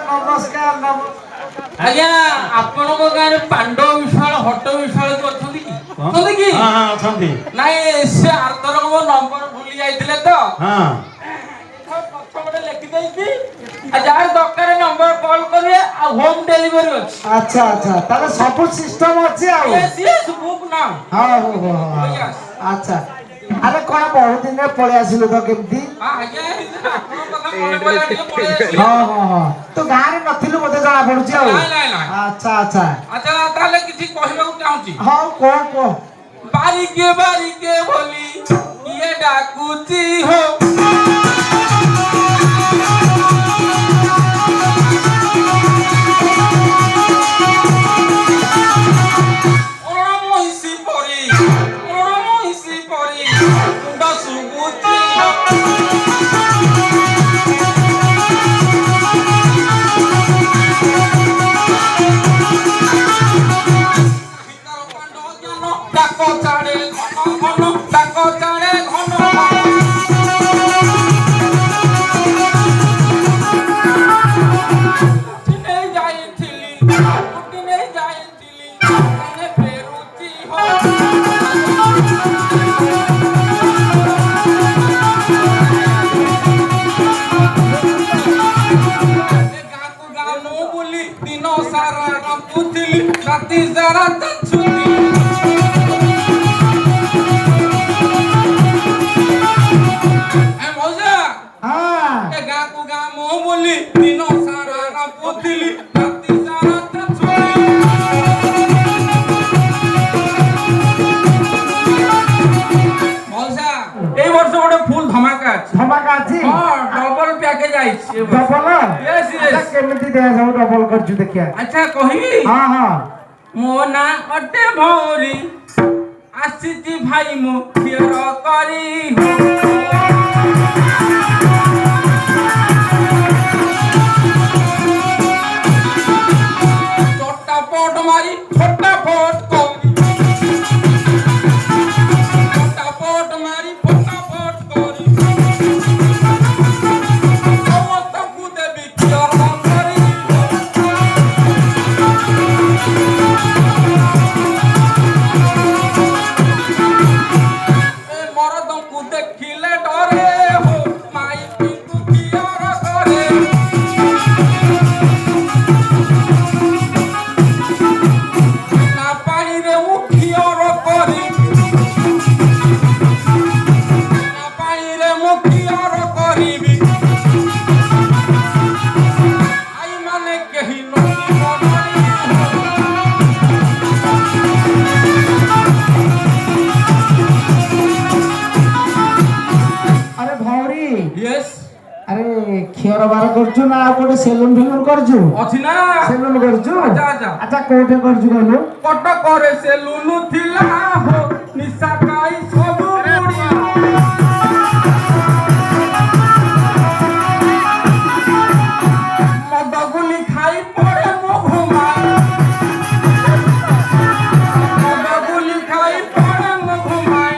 ନମସ୍କାର ଆଜ୍ଞା ଆପଣଙ୍କ ଗାଁରେ ପାଣ୍ଡବ ବିଶାଳ ହଟ ବିଶାଳ ଅଛନ୍ତି କି? ଅଛନ୍ତି କି? ହଁ ଅଛନ୍ତି। ନାଇଁ ସେ ଆରଥରକ ମୋ ନମ୍ବର ଭୁଲି ଯାଇଥିଲେ ତ ପଛପଟେ ଲେଖିଦେଇଛି ଯାହାର ଦରକାର ନମ୍ବର କଲ୍ କରିବେ ଆଉ ହୋମ ଡେଲିଭରି ଅଛି। ଆଚ୍ଛା ଆଚ୍ଛା ତାହେଲେ ସବୁ ସିଷ୍ଟମ ଅଛି ଆଉ। ଆଚ୍ଛା ଆରେ କଣ ବହୁତ ଦିନରେ ପଳେଇ ଆସିଲୁ ତ କେମିତି? ହଁ ତୁ ଗାଁରେ ନଥିଲୁ ବୋଧେ ଜଣା ପଡୁଛି ଆଉ। ଆଚ୍ଛା ଆଚ୍ଛା ଆଚ୍ଛା ତାହେଲେ କିଛି କହିବାକୁ ଚାହୁଁଛି। ହଁ କୁହ ବାରିକେ ବାରିକେ ବୋଲି ଇଏ ଡାକୁଛି ହୋ अच्छा कही मो ना अटे भौरी आसीची भाई मो खियर करी चट्टापट मारी फटाफट करी चट्टापट मारी फटाफट करी समस्तकु देवी खियर କ୍ଷୀର ବାର କରୁଛୁ ନା ଆଉ ଗୋଟେ ସେଲୁନ ଫିଲୁନ କରୁଛୁ? ଅଛି ନା ସେଲୁନ କରୁଛୁ? ଆଚ୍ଛା କୋଉଠି କରୁଛୁ କହିଲୁ? କଟକରେ ସେଲୁନ ଥିଲା ହୋ ନିଶା ଖାଇ ସବୁ ମଦ ଗୁଲି ଖାଇ ପଡେ ମୋ ଘୁମାଇ ମଦ ଗୁଲି ଖାଇ ପଡେ ମୋ ଘୁମାଇ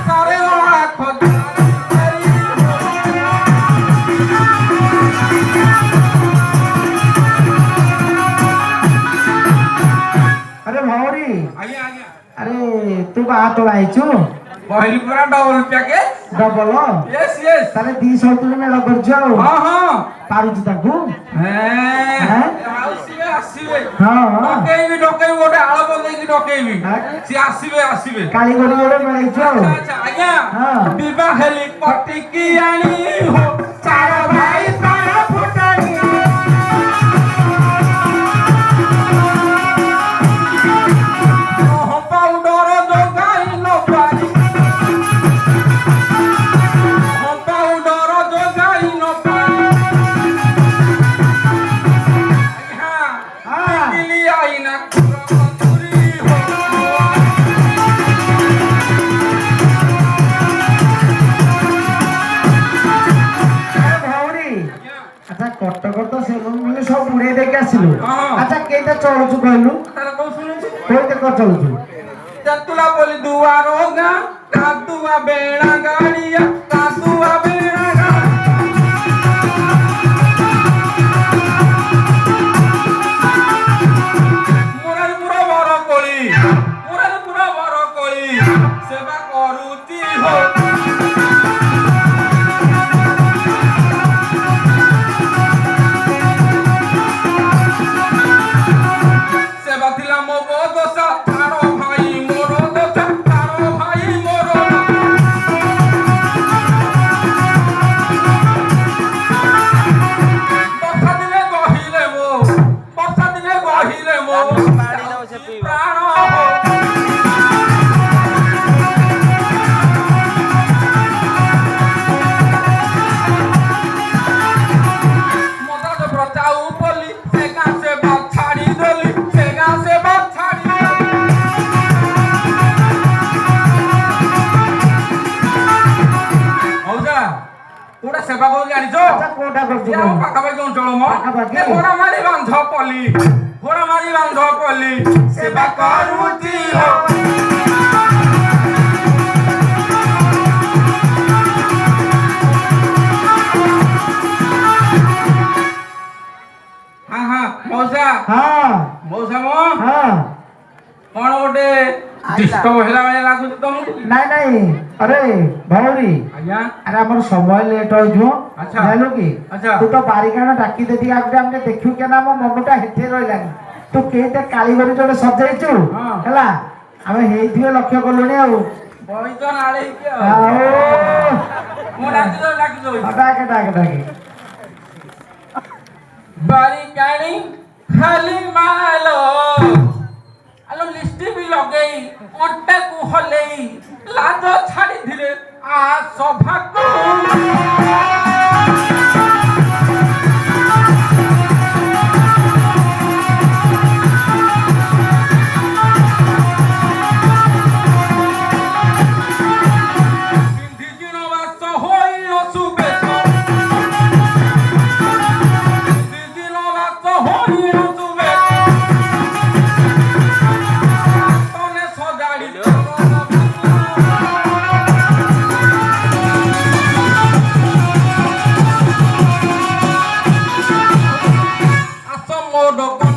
ସାରେ ଖୋଜା अरे तू बाहर तो आइछु पहिली पूरा double package double yes yes ताले 200 में लगर जाओ हां पारुछु ताकू आसीबे आसीबे हां डकेई गोटे आळ बंदेकी डकेई सी आसीबे काली गोटे गोटे मिलै जाओ अच्छा आज्ञा विवाह हेली पटिकी आनी हो चार भाई तारा फुटानी कटक तो सेलून मिले सब बुड़े देके आसिलु अच्छा केटा चलुछु कहलु ताला को सुनुछु कोइते को चलुछु जतुला बोली दुआरो गा कातुआ बेड़ा गाड़िया कातुआ बेड़ा गाड़ी ସେବା କରୁ ଜାଣିଛ ଆଚ୍ଛା କୋଉଟା କରୁଛୁ ଆମ ପାଖାପାଖି ଅଞ୍ଚଳ ମ ପାଖାପାଖି? ଘୋଡ଼ା ମାରି ବାନ୍ଧ ପଲି ଘୋଡ଼ା ମାରି ବାନ୍ଧ ପଲି ସେବା କରୁଛି ହୋ ହଁ ହଁ ମଉସା ହଁ ମଉସା ମ ହଁ କଣ ଗୋଟେ ଡିଷ୍ଟର୍ବ ହେଲା ଭଳିଆ ଲାଗୁଛି ତମକୁ ନାଇଁ ନାଇଁ ଆରେ ଭଉରୀ ଆଜ୍ଞା ଆରେ ଆମର ସମୟ ଲେଟ୍ ହେଇଯିବ ଆଚ୍ଛା। ଜାଣିଲୁ କି ଆଚ୍ଛା। ତୁ ତ ବାରିକାଣ ଡାକି ଦେବି ଆଗରେ ଆମେ ଦେଖିବୁ କେନା ମୋ ମନଟା ହେଠେ ରହିଲାନି ତୁ କେଇଟା କାଳିଗରି ଯୋଉଟେ ସଜେଇଛୁ ହଁ। ହେଲା ଆମେ ହେଇଥିବେ ଲକ୍ଷ୍ୟ କଲୁଣି ଆଉ ବହି ତ ନାଳେଇକି ଆଉ ମୁଁ ଡାକିଦଉ ଡାକେ ଡାକେ ଡାକେ ବାରି କାଣି ଖାଲି ମାଲ ଆଲୋ ଲିଷ୍ଟି ବି ଲଗେଇ ଅଣ୍ଟାକୁ ହଲେଇ ଲାଜ ଛାଡ଼ିଥିଲେ ଆ ସଭାକୁ ପିନ୍ଧିଛି ନବାସ ହୋଇ ଅସୁବେଶ ପିନ୍ଧିଛି ନବାସ ହୋଇ ଅସୁବେଶ ତନେ ସଜାଡ଼ି ଆସ ମୋ ଡକ